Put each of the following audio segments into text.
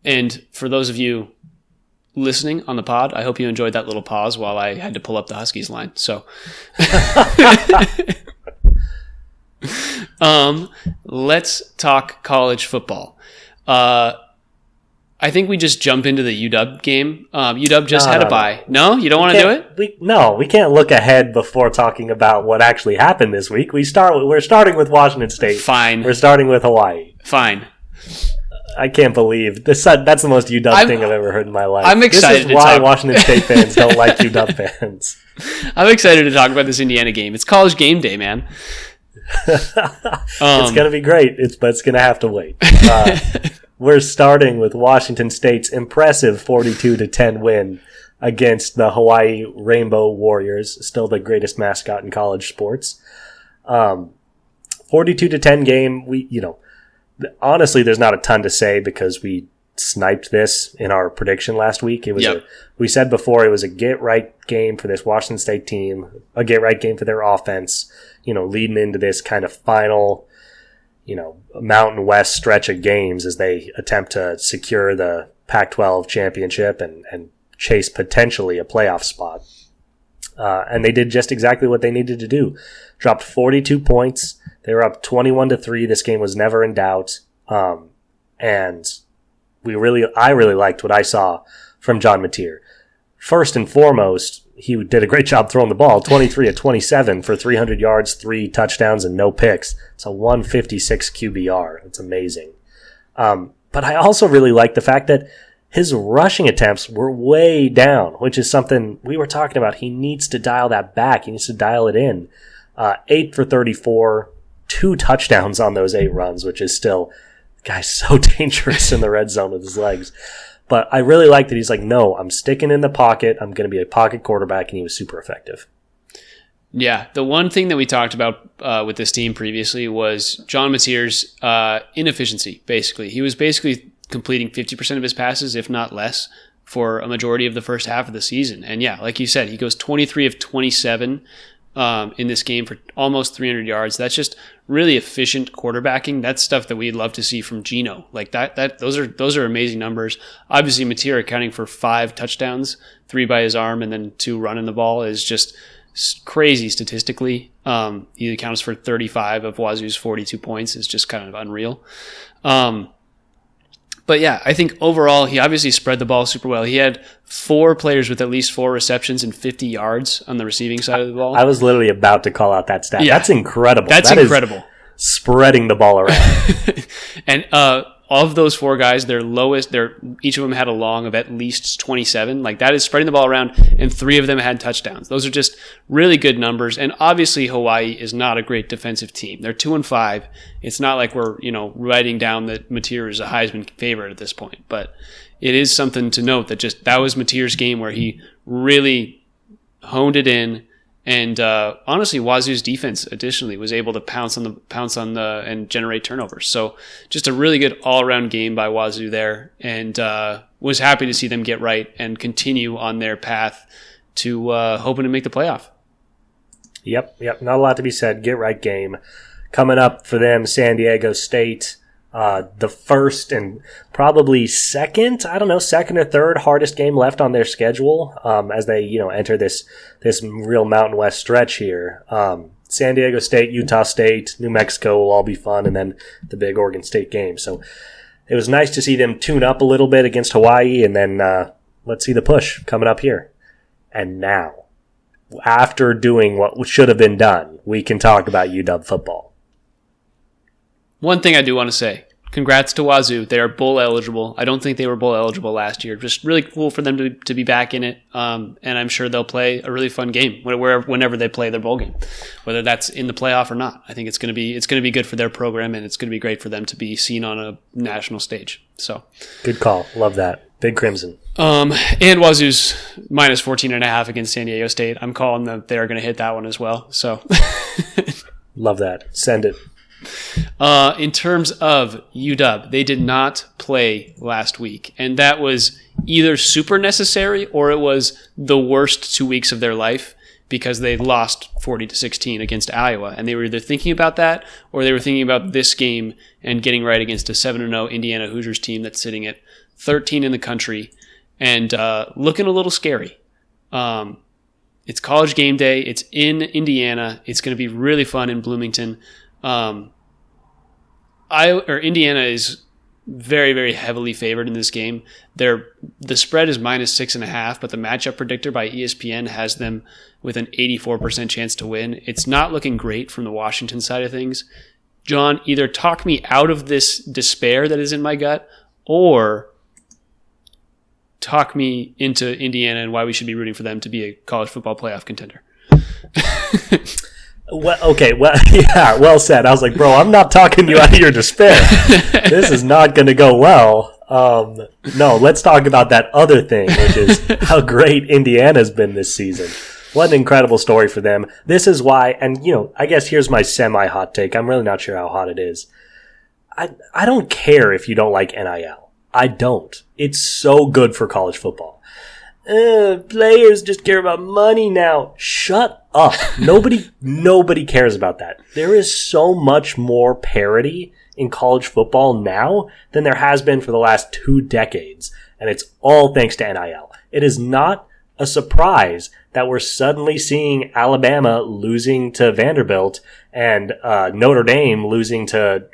And for those of you listening on the pod, I hope you enjoyed that little pause while I had to pull up the Huskies line. So let's talk college football. I think we just jump into the UW game. UW just had a bye. No, you don't want to do it? We can't look ahead before talking about what actually happened this week. We're starting with Washington State. Fine. We're starting with Hawaii. Fine. I can't believe this. That's the most UW thing I've ever heard in my life. I'm excited. This is why Washington State fans don't like UW fans. I'm excited to talk about this Indiana game. It's college game day, man. It's going to be great, but it's going to have to wait. We're starting with Washington State's impressive 42-10 win against the Hawaii Rainbow Warriors, still the greatest mascot in college sports. 42-10 game. Honestly, there's not a ton to say because we sniped this in our prediction last week. It was we said before it was a get-right game for this Washington State team, a get-right game for their offense, leading into this kind of final, Mountain West stretch of games as they attempt to secure the Pac-12 championship and chase potentially a playoff spot. And they did just exactly what they needed to do. Dropped 42 points. They were up 21-3. This game was never in doubt. And I really liked what I saw from John Mateer. First and foremost, he did a great job throwing the ball, 23 of 27 for 300 yards, 3 touchdowns, and no picks. It's a 156 QBR. It's amazing. But I also really like the fact that his rushing attempts were way down, which is something we were talking about. He needs to dial that back. He needs to dial it in. 8 for 34, 2 touchdowns on those 8 runs, which is still, guy's so dangerous in the red zone with his legs. But I really like that he's like, no, I'm sticking in the pocket. I'm going to be a pocket quarterback, and he was super effective. Yeah, the one thing that we talked about with this team previously was John Mateer's inefficiency, basically. He was basically completing 50% of his passes, if not less, for a majority of the first half of the season. And yeah, like you said, he goes 23 of 27 in this game for almost 300 yards. That's just really efficient quarterbacking. That's stuff that we'd love to see from Geno. Like those are amazing numbers. Obviously, Mateer accounting for 5 touchdowns, 3 by his arm, and then 2 running the ball is just crazy statistically. He accounts for 35 of Wazoo's 42 points. Is just kind of unreal. But yeah, I think overall, he obviously spread the ball super well. He had 4 players with at least 4 receptions and 50 yards on the receiving side of the ball. I was literally about to call out that stat. Yeah. That's incredible. That's incredible. Spreading the ball around. And of those 4 guys, each of them had a long of at least 27. Like, that is spreading the ball around, and 3 of them had touchdowns. Those are just really good numbers. And obviously, Hawaii is not a great defensive team. They're 2-5. It's not like we're, writing down that Mateer is a Heisman favorite at this point. But it is something to note that was Mateer's game where he really honed it in. And honestly, Wazoo's defense additionally was able to pounce on the and generate turnovers. So just a really good all-around game by Wazoo there, and was happy to see them get right and continue on their path to hoping to make the playoff. Yep. Not a lot to be said. Get right game coming up for them. San Diego State. The first and probably second or third hardest game left on their schedule as they, enter this real Mountain West stretch here. San Diego State, Utah State, New Mexico will all be fun, and then the big Oregon State game. So it was nice to see them tune up a little bit against Hawaii, and then let's see the push coming up here. And now, after doing what should have been done, we can talk about UW football. One thing I do want to say, congrats to Wazoo. They are bowl eligible. I don't think they were bowl eligible last year. Just really cool for them to be back in it. And I'm sure they'll play a really fun game whenever they play their bowl game, whether that's in the playoff or not. I think it's going to be good for their program, and it's going to be great for them to be seen on a national stage. So good call. Love that. Big Crimson. And Wazoo's minus 14.5 against San Diego State. I'm calling that they're going to hit that one as well. So love that. Send it. In terms of UW, they did not play last week, and that was either super necessary or it was the worst 2 weeks of their life because they lost 40-16 against Iowa. And they were either thinking about that or they were thinking about this game and getting right against a 7-0 Indiana Hoosiers team that's sitting at 13 in the country and looking a little scary. It's college game day. It's in Indiana. It's going to be really fun in Bloomington. Indiana is very, very heavily favored in this game. The spread is -6.5, but the matchup predictor by ESPN has them with an 84% chance to win. It's not looking great from the Washington side of things. John, either talk me out of this despair that is in my gut, or talk me into Indiana and why we should be rooting for them to be a college football playoff contender. Well said. I was like, bro, I'm not talking you out of your despair. This is not going to go well. No, let's talk about that other thing, which is how great Indiana's been this season. What an incredible story for them. This is why, and I guess here's my semi-hot take. I'm really not sure how hot it is. I don't care if you don't like NIL. I don't. It's so good for college football. Players just care about money now. Shut up. Nobody cares about that. There is so much more parity in college football now than there has been for the last 2 decades. And it's all thanks to NIL. It is not a surprise that we're suddenly seeing Alabama losing to Vanderbilt and Notre Dame losing to,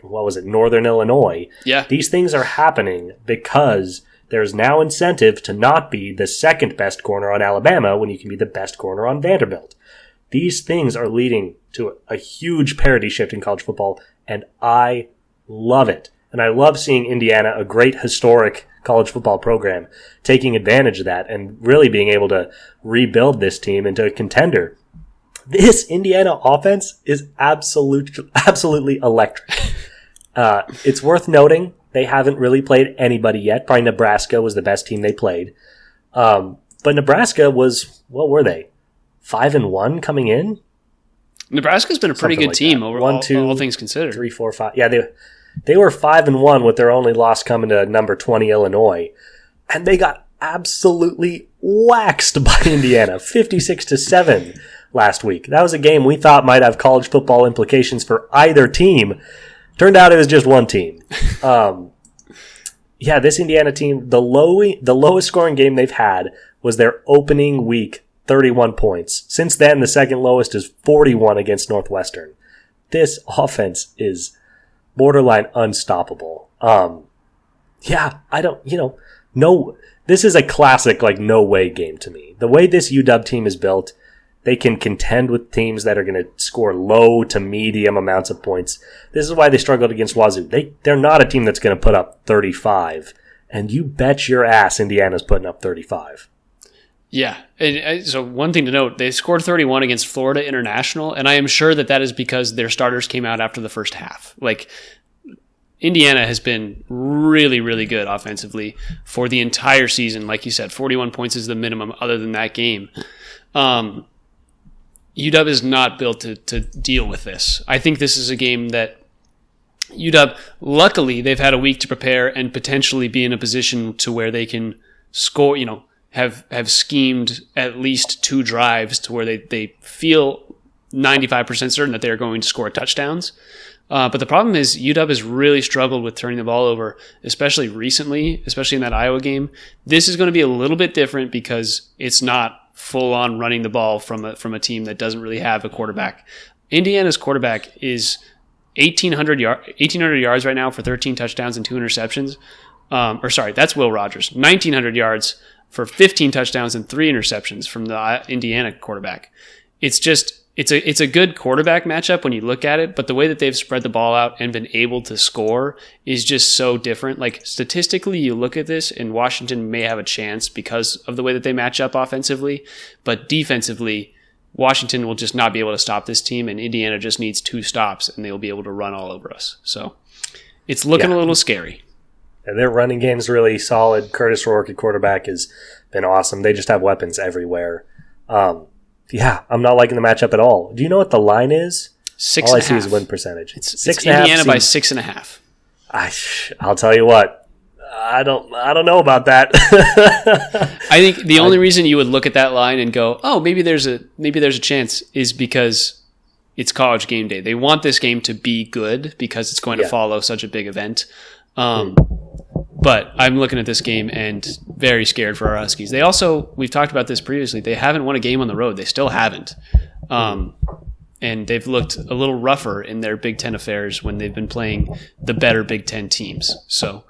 Northern Illinois. Yeah. These things are happening because there's now incentive to not be the second best corner on Alabama when you can be the best corner on Vanderbilt. These things are leading to a huge parity shift in college football, and I love it. And I love seeing Indiana, a great historic college football program, taking advantage of that and really being able to rebuild this team into a contender. This Indiana offense is absolutely electric. It's worth noting they haven't really played anybody yet. Probably Nebraska was the best team they played. But Nebraska was, what were they? 5-1 coming in? Nebraska's been a pretty good team over all things considered. 3, 4, 5. Yeah, they were 5-1 with their only loss coming to number 20 Illinois. And they got absolutely waxed by Indiana, 56-7 last week. That was a game we thought might have college football implications for either team. Turned out it was just one team. This Indiana team, the lowest scoring game they've had was their opening week, 31 points. Since then, the second lowest is 41 against Northwestern. This offense is borderline unstoppable. This is a classic, no way game to me. The way this UW team is built, they can contend with teams that are going to score low to medium amounts of points. This is why they struggled against Wazoo. They're not a team that's going to put up 35. And you bet your ass Indiana's putting up 35. Yeah. So one thing to note, they scored 31 against Florida International, and I am sure that is because their starters came out after the first half. Indiana has been really, really good offensively for the entire season. Like you said, 41 points is the minimum other than that game. UW is not built to deal with this. I think this is a game that UW, luckily, they've had a week to prepare and potentially be in a position to where they can score, have schemed at least 2 drives to where they feel 95% certain that they're going to score touchdowns. But the problem is UW has really struggled with turning the ball over, especially recently, especially in that Iowa game. This is going to be a little bit different because it's not full on running the ball from a team that doesn't really have a quarterback. Indiana's quarterback is 1,800 yards right now for 13 touchdowns and 2 interceptions. That's Will Rogers. 1,900 yards for 15 touchdowns and 3 interceptions from the Indiana quarterback. It's a good quarterback matchup when you look at it, but the way that they've spread the ball out and been able to score is just so different. Statistically, you look at this, and Washington may have a chance because of the way that they match up offensively, but defensively, Washington will just not be able to stop this team, and Indiana just needs 2 stops, and they'll be able to run all over us. So it's looking a little scary. And their running game's really solid. Curtis Rourke at quarterback has been awesome. They just have weapons everywhere. I'm not liking the matchup at all. Do you know what the line is? 6.5. All I see is win percentage. It's Indiana by 6.5. I'll tell you what. I don't know about that. I think the only reason you would look at that line and go, "Oh, maybe there's a chance," is because it's College game day. They want this game to be good because it's going to follow such a big event. But I'm looking at this game and very scared for our Huskies. They also, we've talked about this previously, they haven't won a game on the road. They still haven't. And they've looked a little rougher in their Big Ten affairs when they've been playing the better Big Ten teams. So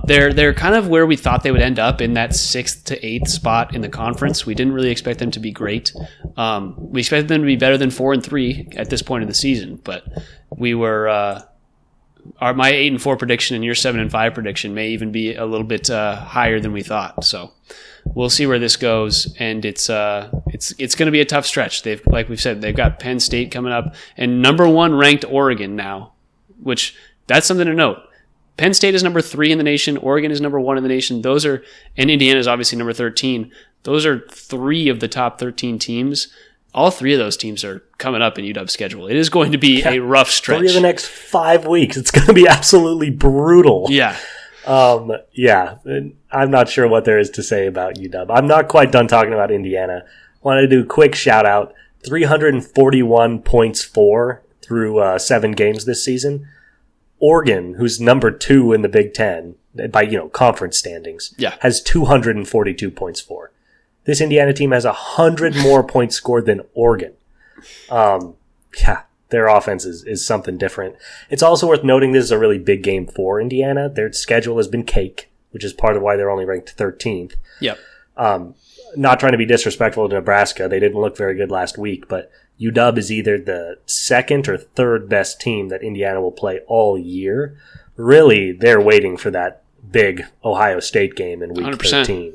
they're kind of where we thought they would end up, in that 6th to 8th spot in the conference. We didn't really expect them to be great. We expected them to be better than 4-3 at this point of the season, but we were my 8-4 prediction and your 7-5 prediction may even be a little bit higher than we thought. So we'll see where this goes, and it's going to be a tough stretch. Like we've said, they've got Penn State coming up and number 1 ranked Oregon now, which that's something to note. Penn State is number 3 in the nation. Oregon is number 1 in the nation. And Indiana is obviously number 13. Those are 3 of the top 13 teams. All 3 of those teams are coming up in UW's schedule. It is going to be a rough stretch. 3 of the next 5 weeks. It's going to be absolutely brutal. Yeah. I'm not sure what there is to say about UW. I'm not quite done talking about Indiana. Wanted to do a quick shout out. 341 points for through 7 games this season. Oregon, who's number 2 in the Big Ten by conference standings, has 242 points for. This Indiana team has 100 more points scored than Oregon. Their offense is something different. It's also worth noting this is a really big game for Indiana. Their schedule has been cake, which is part of why they're only ranked 13th. Yep. Not trying to be disrespectful to Nebraska. They didn't look very good last week, but UW is either the 2nd or 3rd best team that Indiana will play all year. Really, they're waiting for that big Ohio State game in week 100%. 13.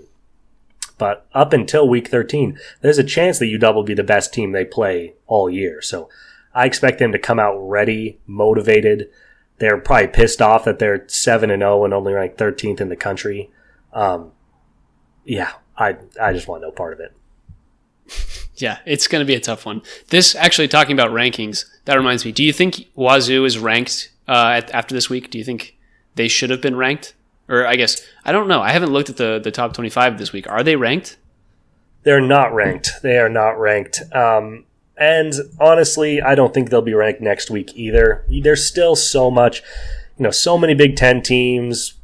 But up until week 13, there's a chance that UW will be the best team they play all year. So I expect them to come out ready, motivated. They're probably pissed off that they're 7-0 and only ranked 13th in the country. I just want no part of it. Yeah, it's going to be a tough one. This, actually, talking about rankings, that reminds me. Do you think Wazoo is ranked after this week? Do you think they should have been ranked? Or I guess, I don't know. I haven't looked at the top 25 this week. Are they ranked? They're not ranked. They are not ranked. And honestly, I don't think they'll be ranked next week either. There's still so much, so many Big Ten teams,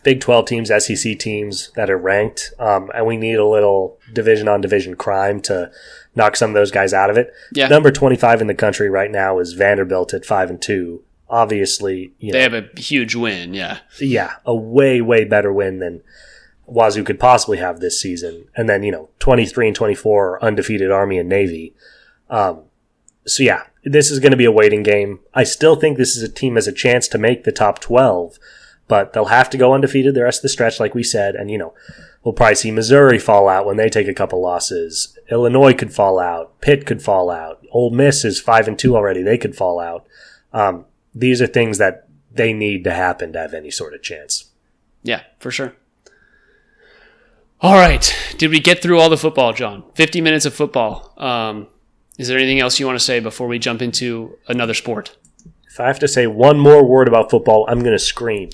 Big 12 teams, SEC teams that are ranked. And we need a little division-on-division crime to knock some of those guys out of it. Yeah. Number 25 in the country right now is Vanderbilt at 5-2. Obviously, they have a huge win, yeah. Yeah, a way, way better win than Wazoo could possibly have this season. And then, 23 and 24 are undefeated Army and Navy. This is going to be a waiting game. I still think this is a team has a chance to make the top 12, but they'll have to go undefeated the rest of the stretch, like we said. And, we'll probably see Missouri fall out when they take a couple losses. Illinois could fall out. Pitt could fall out. Ole Miss is 5-2 already. They could fall out. These are things that they need to happen to have any sort of chance. Yeah, for sure. All right. Did we get through all the football, John? 50 minutes of football. Is there anything else you want to say before we jump into another sport? If I have to say one more word about football, I'm going to scream.